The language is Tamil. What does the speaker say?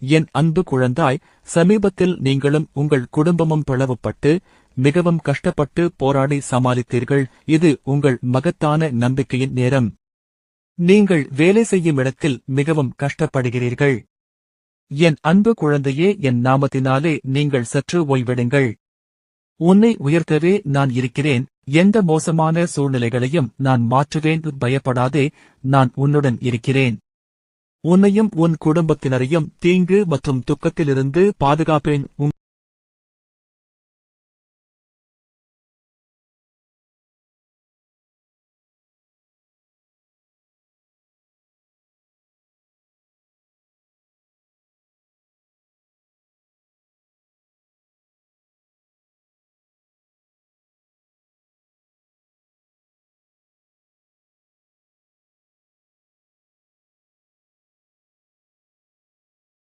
என் அன்பு குழந்தாய், சமீபத்தில் நீங்களும் உங்கள் குடும்பமும் பிளவுபட்டு மிகவும் கஷ்டப்பட்டு போராடி சமாளித்தீர்கள். இது உங்கள் மகத்தான நம்பிக்கையின் நேரம். நீங்கள் வேலை செய்யும் இடத்தில் மிகவும் கஷ்டப்படுகிறீர்கள். என் அன்பு குழந்தையே, என் நாமத்தினாலே நீங்கள் சற்று ஓய்வெடுங்கள். உன்னை உயர்த்தவே நான் இருக்கிறேன். எந்த மோசமான சூழ்நிலைகளையும் நான் மாற்றுவேன். பயப்படாதே, நான் உன்னுடன் இருக்கிறேன். உன்னையும் உன் குடும்பத்தினரையும் தீங்கு மற்றும் துக்கத்திலிருந்து பாதுகாப்பேன்.